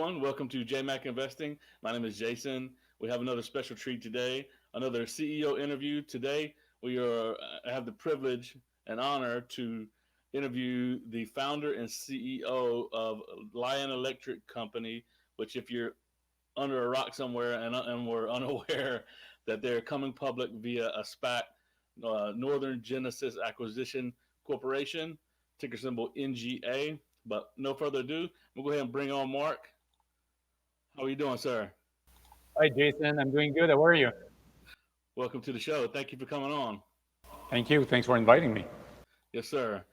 everyone. Welcome to JMac Investing. My name is Jason. We have another special treat today, another CEO interview. Today, we have the privilege and honor to interview the founder and CEO of Lion Electric Company, which if you're under a rock somewhere and we're unaware that they're coming public via a SPAC, Northern Genesis Acquisition Corporation, ticker symbol NGA. But no further ado, we'll go ahead and bring on Mark. How are you doing, sir? Hi, Jason. I'm doing good. How are you? Welcome to the show. Thank you for coming on. Thank you. Thanks for inviting me. Yes, sir.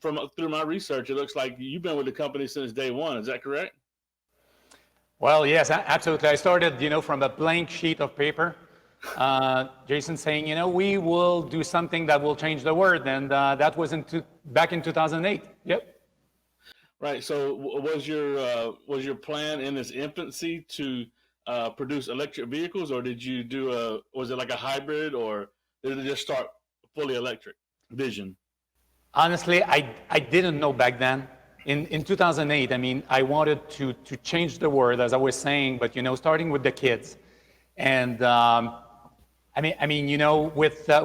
From through my research, it looks like you've been with the company since day one. Is that correct? Well, yes, absolutely. I started, from a blank sheet of paper. Jason saying, we will do something that will change the world, and that was back in 2008. Yep. Right. So, was your plan in its infancy to produce electric vehicles, or did you was it like a hybrid, or did it just start fully electric vision? Honestly, I didn't know back then. In 2008, I wanted to change the world, as I was saying, but starting with the kids, and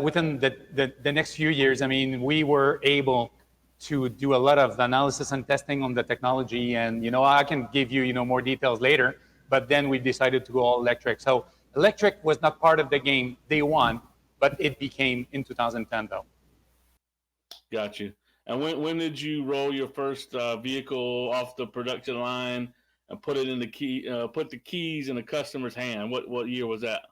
within the next few years, we were able to do a lot of analysis and testing on the technology, and I can give you more details later. But then we decided to go all electric. So electric was not part of the game day one, but it became in 2010 though. Got you. And when did you roll your first vehicle off the production line and put it in put the keys in the customer's hand? What year was that?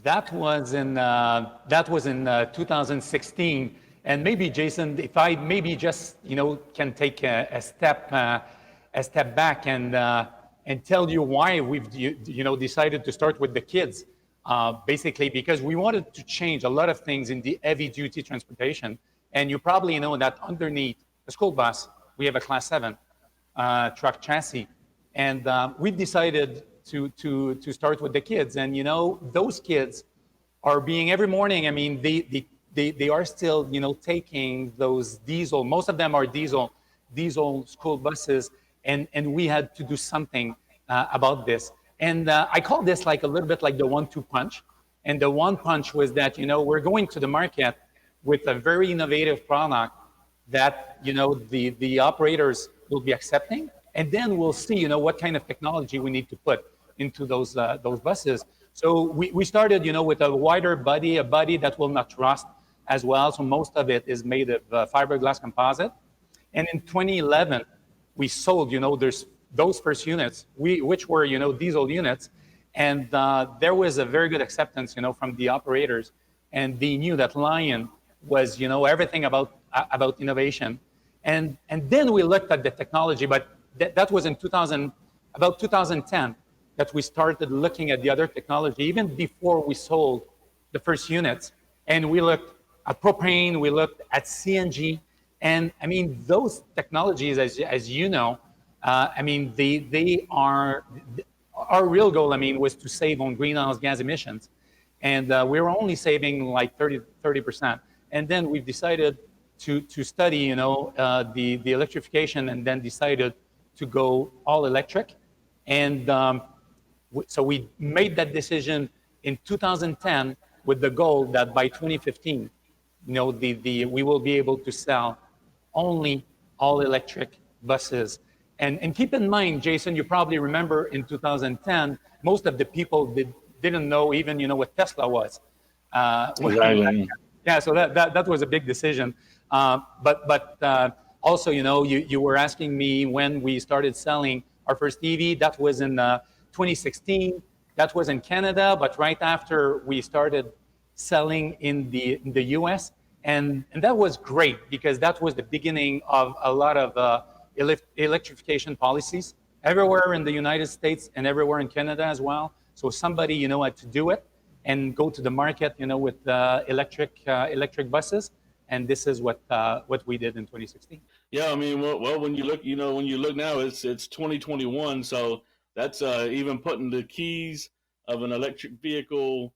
That was in 2016. And maybe Jason, if I maybe just can take a step back and tell you why we've decided to start with the kids, basically because we wanted to change a lot of things in the heavy duty transportation. And you probably know that underneath the school bus, we have a Class 7 truck chassis. And we've decided to start with the kids. And, those kids are being every morning, they are still, taking those diesel, most of them are diesel school buses. And we had to do something about this. And I call this like a little bit like the 1-2 punch. And the one punch was that, we're going to the market with a very innovative product that the operators will be accepting, and then we'll see what kind of technology we need to put into those buses. So we started with a wider body, a body that will not rust as well. So most of it is made of fiberglass composite. And in 2011, we sold there's those first units, which were diesel units, and there was a very good acceptance from the operators, and they knew that Lion was everything about innovation. And then we looked at the technology, but that was in 2010 that we started looking at the other technology, even before we sold the first units. And we looked at propane, we looked at CNG, and those technologies, as you know, they are, our real goal, was to save on greenhouse gas emissions. And we were only saving like 30%. And then we've decided to study, the electrification, and then decided to go all electric. And so we made that decision in 2010 with the goal that by 2015, we will be able to sell only all electric buses. And keep in mind, Jason, you probably remember in 2010, most of the people didn't know even, what Tesla was. Exactly. Yeah, so that was a big decision. But also, you were asking me when we started selling our first EV. That was in 2016. That was in Canada, but right after we started selling in the US. And that was great because that was the beginning of a lot of electrification policies everywhere in the United States and everywhere in Canada as well. So somebody, had to do it and go to the market, with electric buses. And this is what we did in 2016. Yeah, well, when you look now, it's 2021, so that's even putting the keys of an electric vehicle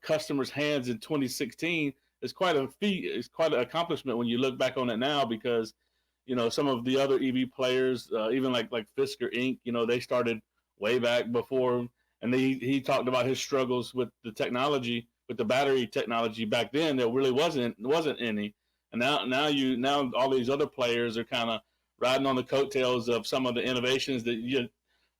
customer's hands in 2016 is quite a feat. It's quite an accomplishment when you look back on it now, because some of the other EV players, even like Fisker Inc. They started way back before, and he talked about his struggles with the technology, with the battery technology back then. There really wasn't any, and now all these other players are kind of riding on the coattails of some of the innovations that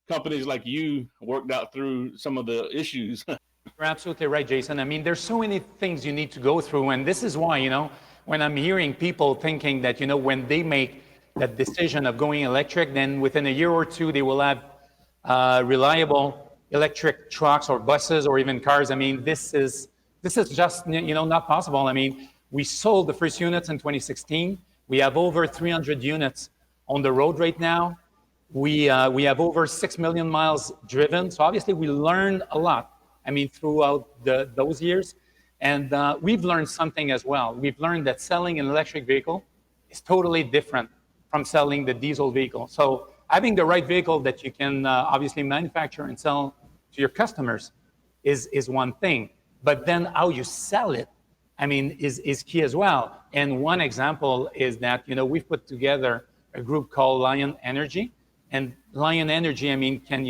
companies like you worked out through some of the issues. You're absolutely right, Jason. I mean, there's so many things you need to go through, and this is why, when I'm hearing people thinking that, when they make that decision of going electric, then within a year or two, they will have reliable electric trucks or buses or even cars. I mean, this is just, not possible. I mean, we sold the first units in 2016. We have over 300 units on the road right now. We have over 6 million miles driven. So obviously we learned a lot, I mean, throughout those years. And we've learned something as well. We've learned that selling an electric vehicle is totally different from selling the diesel vehicle. So having the right vehicle that you can obviously manufacture and sell to your customers is one thing. But then how you sell it, I mean, is key as well. And one example is that, we've put together a group called Lion Energy. And Lion Energy, I mean, can,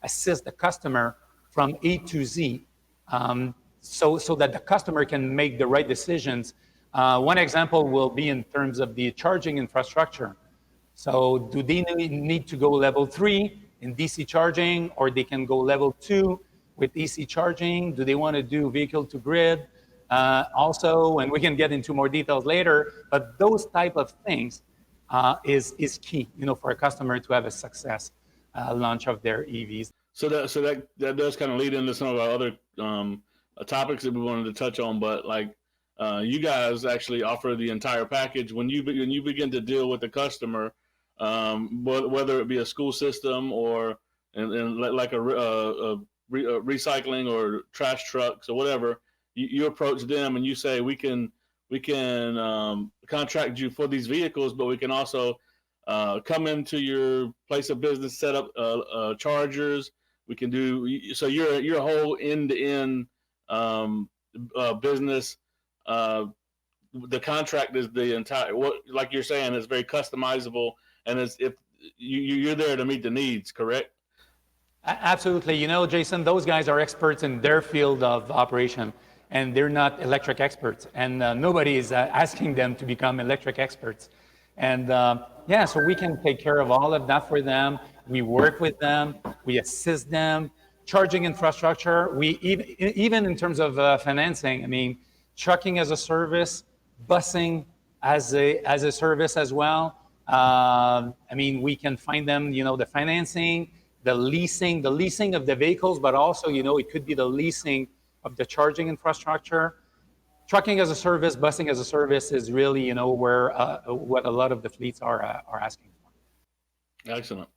assist the customer from A to Z, so that the customer can make the right decisions. One example will be in terms of the charging infrastructure. So do they need to go level 3 in DC charging, or they can go level 2 with AC charging? Do they want to do vehicle to grid also? And we can get into more details later, but those type of things is key, for a customer to have a success launch of their EVs. So that does kind of lead into some of our other topics that we wanted to touch on. But like you guys actually offer the entire package when you begin to deal with the customer, whether it be a school system or like a recycling or trash trucks or whatever. You approach them and you say we can contract you for these vehicles, but we can also come into your place of business, set up chargers. We can do so. Your whole end-to-end business. The contract is the entire. Like you're saying, it's very customizable, and it's if you're there to meet the needs. Correct? Absolutely. Jason, those guys are experts in their field of operation, and they're not electric experts, and nobody is asking them to become electric experts. And so we can take care of all of that for them. We work with them, we assist them. Charging infrastructure, we even in terms of financing, I mean, trucking as a service, busing as a service as well. I mean, we can find them, the financing, the leasing of the vehicles, but also, it could be the leasing of the charging infrastructure. Trucking as a service, busing as a service is really, where what a lot of the fleets are asking for. Excellent.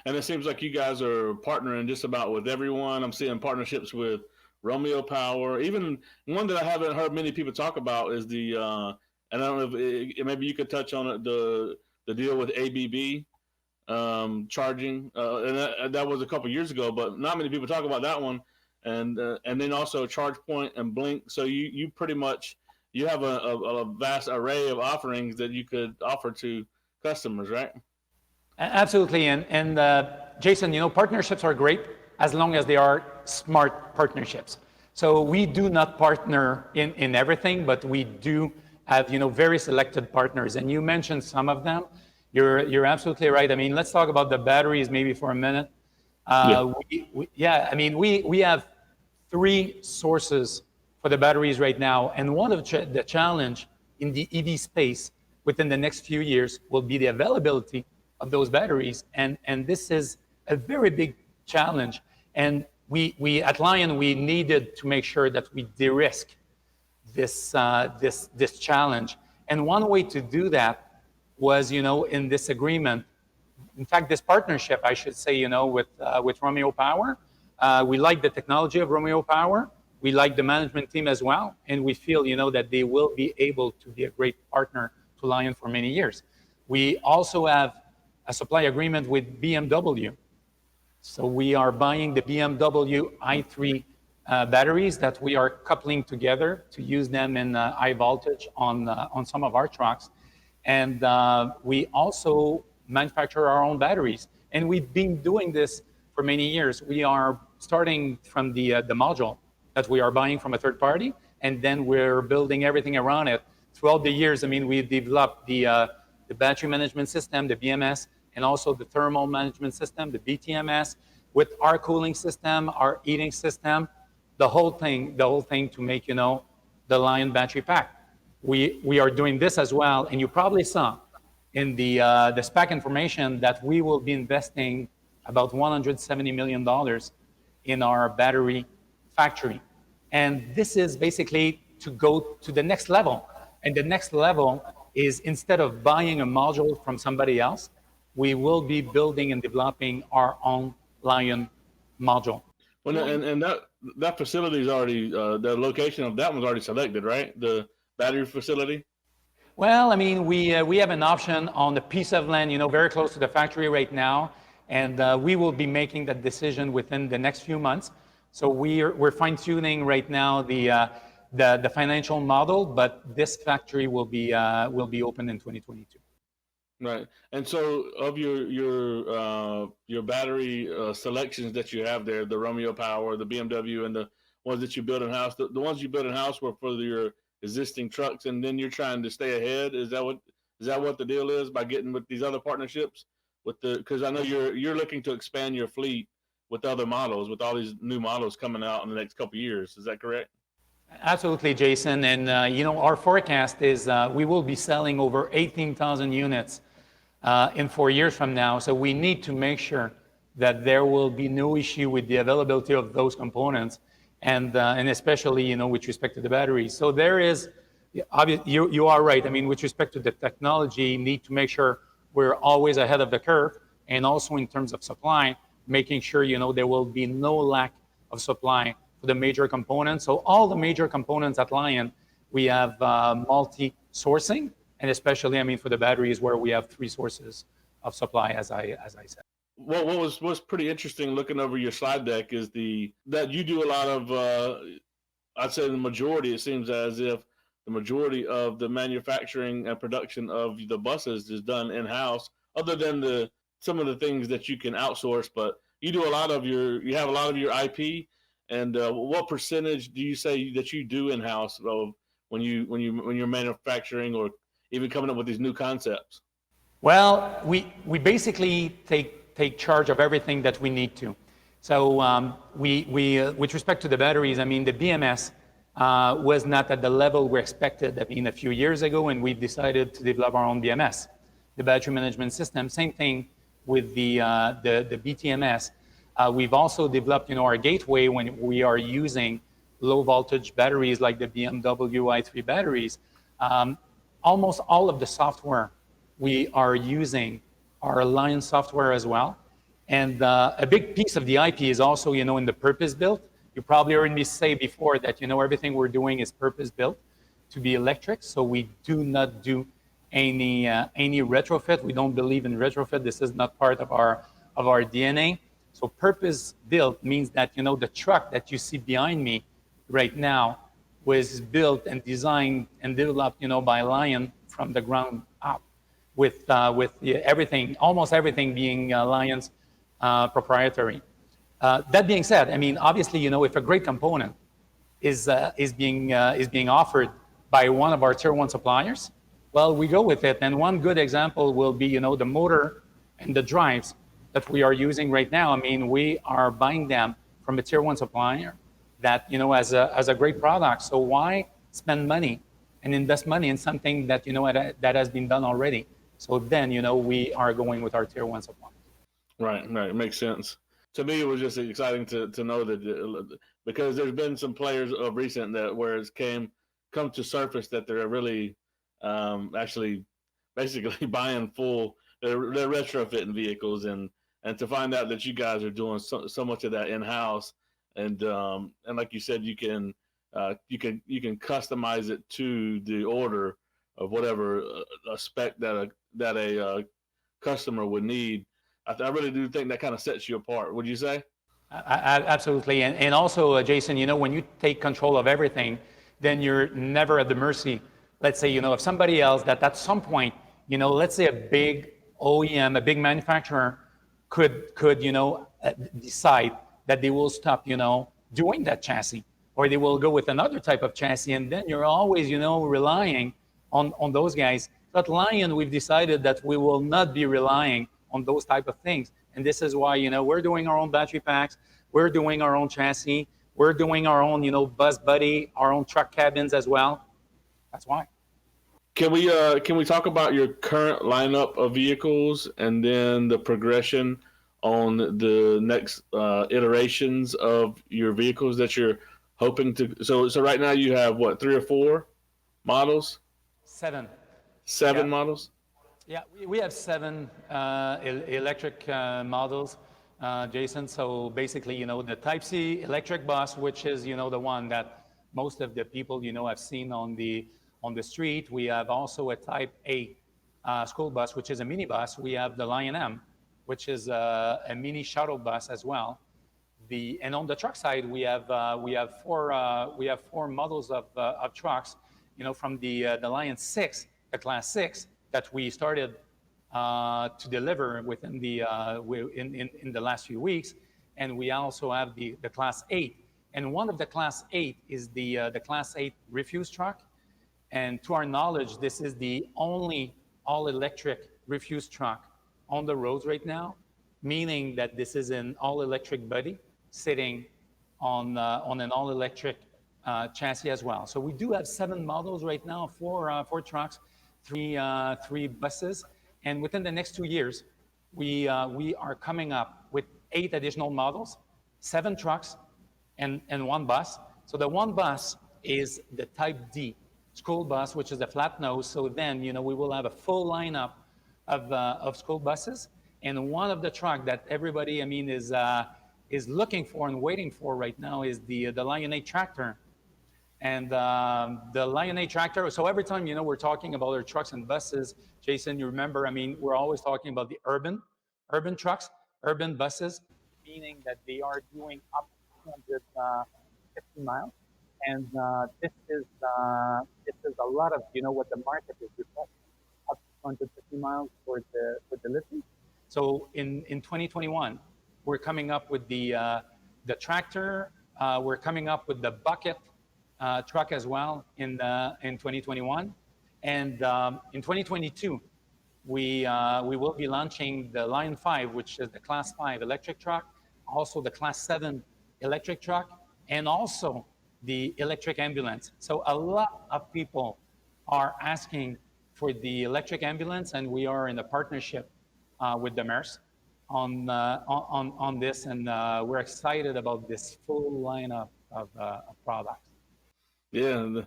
And it seems like you guys are partnering just about with everyone. I'm seeing partnerships with Romeo Power. Even one that I haven't heard many people talk about is the, and I don't know if maybe you could touch on it, the deal with ABB charging. And that was a couple years ago, but not many people talk about that one. And then also ChargePoint and Blink. So you pretty much, you have a vast array of offerings that you could offer to customers, right? Absolutely. And Jason, partnerships are great as long as they are smart partnerships. So we do not partner in everything, but we do have, very selected partners. And you mentioned some of them. You're absolutely right. I mean, let's talk about the batteries maybe for a minute. We have 3 sources for the batteries right now. And one of the challenge in the EV space within the next few years will be the availability of those batteries. And this is a very big challenge. And we at Lion, we needed to make sure that we de-risk this challenge. And one way to do that was, in this agreement, in fact, this partnership, I should say, with Romeo Power. We like the technology of Romeo Power. We like the management team as well. And we feel, that they will be able to be a great partner to Lion for many years. We also have a supply agreement with BMW. So we are buying the BMW i3 batteries that we are coupling together to use them in high voltage on some of our trucks. And we also manufacture our own batteries. And we've been doing this for many years. We are starting from the module that we are buying from a third party, and then we're building everything around it. Throughout the years, I mean, we developed the battery management system, the BMS, and also the thermal management system, the BTMS, with our cooling system, our heating system, the whole thing to make, the Lion battery pack. We are doing this as well, and you probably saw in the spec information that we will be investing about $170 million in our battery factory. And this is basically to go to the next level. And the next level is, instead of buying a module from somebody else, we will be building and developing our own Lion module. Well, and that facility is already, the location of that one's already selected, right? The battery facility? Well, I mean, we have an option on a piece of land, very close to the factory right now, and we will be making that decision within the next few months. So we're fine-tuning right now the financial model, but this factory will be open in 2022. Right. And so of your battery selections that you have there, the Romeo Power, the BMW, and the ones that you build in house, the ones you build in house were for your existing trucks, and then you're trying to stay ahead. Is that what the deal is, by getting with these other partnerships because I know you're looking to expand your fleet with other models, with all these new models coming out in the next couple of years. Is that correct? Absolutely, Jason. And our forecast is we will be selling over 18,000 units in 4 years from now. So we need to make sure that there will be no issue with the availability of those components, and especially with respect to the batteries. So there is, you are right. I mean, with respect to the technology, need to make sure we're always ahead of the curve, and also in terms of supply, making sure there will be no lack of supply for the major components. So all the major components at Lion, we have multi-sourcing, and especially, I mean, for the batteries, where we have 3 sources of supply, as I said. What was pretty interesting looking over your slide deck is that you do a lot of, I'd say the majority, it seems as if the majority of the manufacturing and production of the buses is done in-house, other than some of the things that you can outsource, but you have a lot of your IP. And what percentage do you say that you do in-house when you're manufacturing or even coming up with these new concepts? Well, we basically take charge of everything that we need to. So we with respect to the batteries, I mean, the BMS was not at the level we expected, I mean, a few years ago, and we decided to develop our own BMS, the battery management system. Same thing with the BTMS. We've also developed, our gateway when we are using low voltage batteries like the BMW i3 batteries. Almost all of the software we are using our Lion software as well. And a big piece of the IP is also, in the purpose built. You probably heard me say before that, everything we're doing is purpose built to be electric. So we do not do any retrofit. We don't believe in retrofit. This is not part of our DNA. So purpose built means that, the truck that you see behind me right now was built and designed and developed, by Lion from the ground up, with everything, almost everything being Lion's proprietary. That being said, I mean, obviously, if a great component is being offered by one of our tier 1 suppliers, well, we go with it. And one good example will be, the motor and the drives that we are using right now. I mean, we are buying them from a tier 1 supplier that, as a great product. So why spend money and invest money in something that, that has been done already? So then, we are going with our tier 1 supplier. Right. It makes sense. To me, it was just exciting to know that, because there's been some players of recent that where it's come to surface that they're really actually basically buying full, they're retrofitting vehicles, and to find out that you guys are doing so much of that in-house, and like you said, you can customize it to the order of whatever a spec that a customer would need. I really do think that kind of sets you apart. Would you say? Absolutely. And also, Jason, when you take control of everything, then you're never at the mercy, let's say, of somebody else that at some point let's say a big OEM, a big manufacturer could decide that they will stop, doing that chassis, or they will go with another type of chassis, and then you're always, relying on those guys. But Lion, we've decided that we will not be relying on those type of things, and this is why, we're doing our own battery packs, we're doing our own chassis, we're doing our own, bus buddy, our own truck cabins as well. That's why. Can we talk about your current lineup of vehicles and then the progression on the next iterations of your vehicles that you're hoping to? So right now you have what, 3 or 4 models? 7. Seven Yeah. models. Yeah, we have 7 electric models, Jason. So basically, the Type C electric bus, which is, the one that most of the people, have seen on the street. We have also a Type A school bus, which is a minibus. We have the Lion M, which is a mini shuttle bus as well. And on the truck side, we have 4 models of trucks, from the Lion 6, the Class 6, that we started to deliver within in the last few weeks, and we also have the Class 8. And one of the Class 8 is the Class 8 refuse truck. And to our knowledge, this is the only all-electric refuse truck on the roads right now, meaning that this is an all-electric body sitting on an all-electric chassis as well. So we do have 7 models right now, 4 trucks, 3 buses, and within the next 2 years, we are coming up with 8 additional models, 7 trucks, and 1 bus. So the 1 bus is the Type D school bus, which is the flat nose. So then, we will have a full lineup of school buses. And one of the truck that everybody, is looking for and waiting for right now is the Lion 8 tractor. And the Lion 8 tractor, so every time, we're talking about our trucks and buses, Jason, you remember, we're always talking about the urban trucks, urban buses, meaning that they are doing up to 250 miles. And this is a lot of, what the market is requesting, up to 250 miles for the lifting. So in 2021, we're coming up with the tractor, we're coming up with the bucket truck as well in 2021, and in 2022 we will be launching the Lion 5, which is the Class 5 electric truck, also the Class 7 electric truck, and also the electric ambulance. So a lot of people are asking for the electric ambulance, and we are in a partnership with the mayors on this, and we're excited about this full lineup of products. Yeah,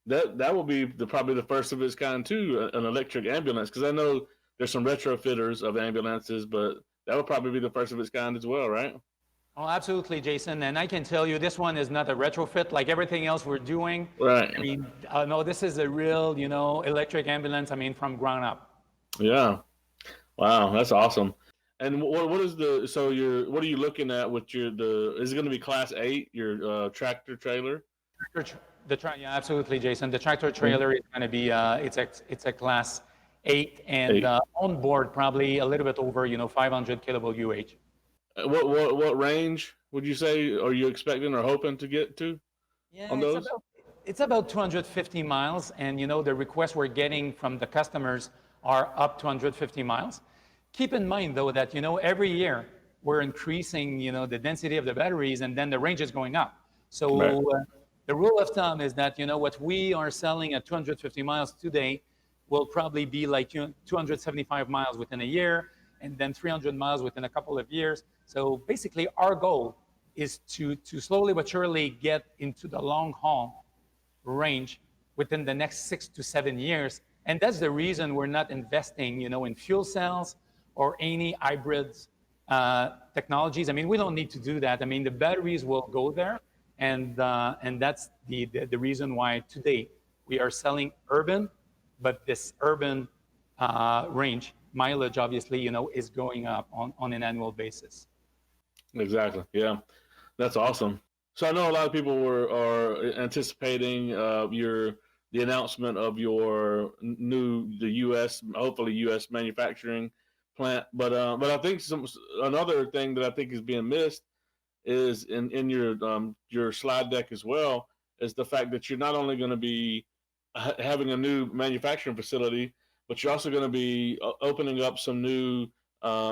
that will be probably the first of its kind too, an electric ambulance. Because I know there's some retrofitters of ambulances, but that would probably be the first of its kind as well, right? Oh, absolutely, Jason. And I can tell you, this one is not a retrofit like everything else we're doing. Right. No, this is a real, electric ambulance. From ground up. Yeah. Wow, that's awesome. And what is what are you looking at with is it going to be Class 8, your tractor trailer? Yeah, absolutely, Jason. The tractor trailer is going to be it's a Class 8, and on board probably a little bit over 500 kilovolt UH. What range would you say are you expecting or hoping to get to? Yeah, on those? it's about 250 miles, and the requests we're getting from the customers are up to 150 miles. Keep in mind though that every year we're increasing the density of the batteries, and then the range is going up. So Right. The rule of thumb is that what we are selling at 250 miles today will probably be like 275 miles within a year, and then 300 miles within a couple of years. So basically our goal is to slowly but surely get into the long haul range within the next 6 to 7 years. And that's the reason we're not investing in fuel cells or any hybrids technologies. We don't need to do that. The batteries will go there, and that's the reason why today we are selling urban, but this urban range mileage obviously is going up on an annual basis. Exactly. Yeah, that's awesome. So I know a lot of people are anticipating the announcement of the U.S. hopefully U.S. manufacturing plant. But I think another thing that I think is being missed is in your slide deck as well, is the fact that you're not only going to be having a new manufacturing facility, but you're also going to be opening up some new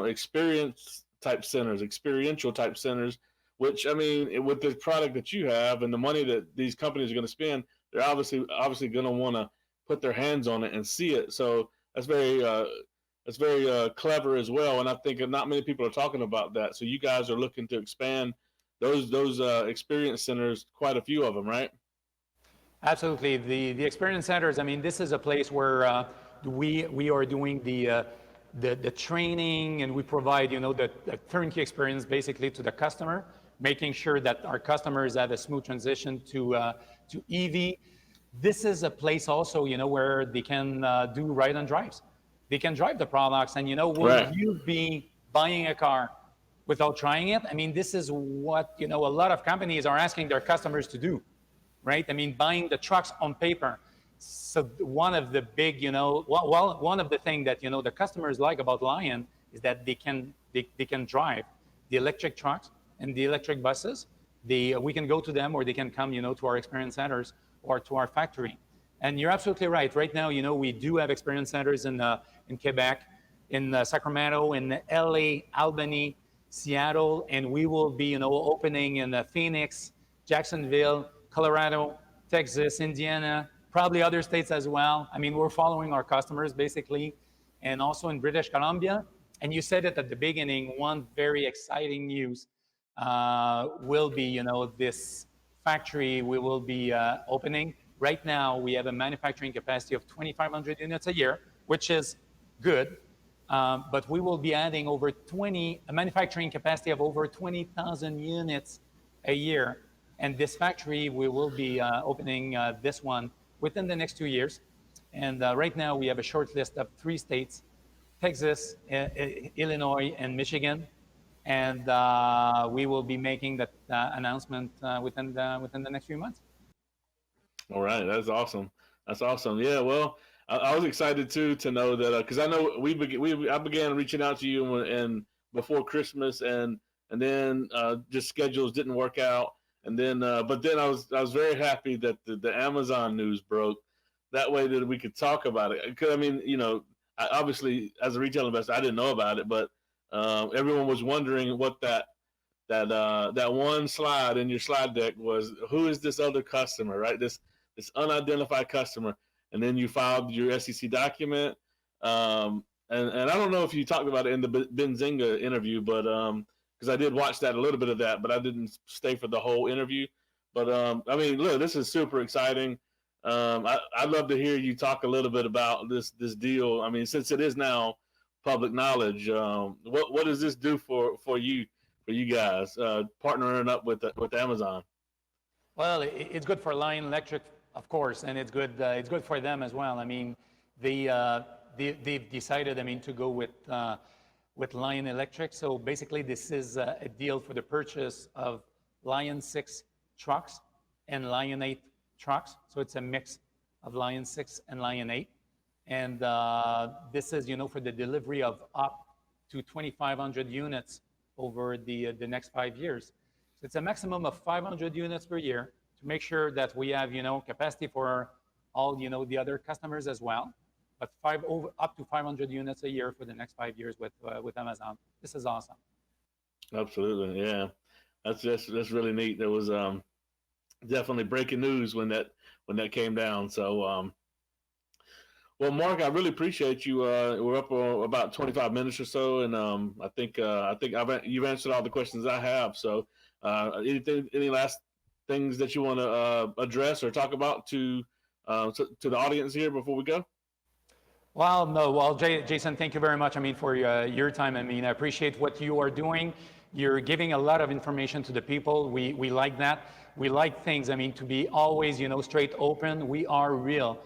experiential type centers. Which, I mean, with the product that you have and the money that these companies are going to spend, they're obviously going to want to put their hands on it and see it. So that's very clever as well. And I think not many people are talking about that. So you guys are looking to expand those experience centers, quite a few of them, right? Absolutely. The experience centers, I mean, this is a place where we are doing the training, and we provide, the turnkey experience basically to the customer, making sure that our customers have a smooth transition to EV. This is a place also, where they can do ride and drives. They can drive the products, and will Right. you be buying a car without trying it? I mean, this is what a lot of companies are asking their customers to do, right? I mean, buying the trucks on paper. So one of the big, one of the things that the customers like about Lion is that they can drive the electric trucks and the electric buses. We can go to them, or they can come, to our experience centers or to our factory. And you're absolutely right. Right now, we do have experience centers in Quebec, in Sacramento, in LA, Albany, Seattle, and we will be, opening in Phoenix, Jacksonville, Colorado, Texas, Indiana, probably other states as well. I mean, we're following our customers basically, and also in British Columbia. And you said it at the beginning, one very exciting news will be, this factory we will be opening. Right now, we have a manufacturing capacity of 2,500 units a year, which is good. But we will be adding a manufacturing capacity of over 20,000 units a year. And this factory, we will be opening this one within the next 2 years. And right now, we have a short list of 3 states, Texas, Illinois, and Michigan. And we will be making that announcement within the next few months. All right, that's awesome. That's awesome. Yeah, well, I was excited too to know that because I know I began reaching out to you and before Christmas, and then just schedules didn't work out, and then but then I was very happy that the Amazon news broke. That way that we could talk about it. Because I mean, obviously as a retail investor, I didn't know about it, but everyone was wondering what that one slide in your slide deck was. Who is this other customer, right? This unidentified customer. And then you filed your SEC document. And I don't know if you talked about it in the Benzinga interview, but because I did watch that, a little bit of that, but I didn't stay for the whole interview. But I mean, look, this is super exciting. I'd love to hear you talk a little bit about this deal. I mean, since it is now public knowledge, what does this do for you guys partnering up with Amazon? Well, it's good for Lion Electric, of course, and it's good for them as well. I mean, they've decided, I mean, to go with Lion Electric. So basically, this is a deal for the purchase of Lion 6 trucks and Lion 8 trucks. So it's a mix of Lion 6 and Lion 8. And this is, for the delivery of up to 2,500 units over the next 5 years. So it's a maximum of 500 units per year to make sure that we have, capacity for all, the other customers as well. But up to 500 units a year for the next 5 years with Amazon. This is awesome. Absolutely, yeah. That's really neat. There was definitely breaking news when that came down. So, well, Mark, I really appreciate you. We're up about 25 minutes or so, and I think you've answered all the questions I have. So, any last things that you want to address or talk about to the audience here before we go? Well, no. Well, Jason, thank you very much. I mean, for your time. I mean, I appreciate what you are doing. You're giving a lot of information to the people. We like that. We like things, I mean, to be always, straight open. We are real.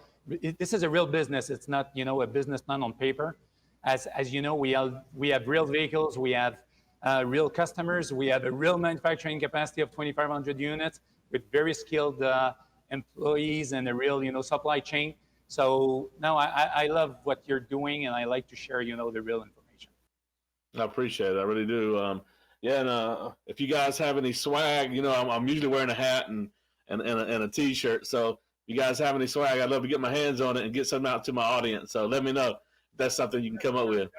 This is a real business. It's not, a business plan on paper. As you know, we have real vehicles. We have real customers. We have a real manufacturing capacity of 2,500 units with very skilled employees and a real, supply chain. So no, I love what you're doing, and I like to share, the real information. I appreciate it. I really do. Yeah, and if you guys have any swag, I'm usually wearing a hat and a t-shirt. So if you guys have any swag, I'd love to get my hands on it and get something out to my audience. So let me know if that's something you can come up with.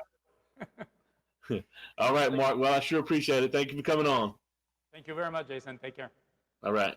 All right, Mark. Well, I sure appreciate it. Thank you for coming on. Thank you very much, Jason. Take care. All right.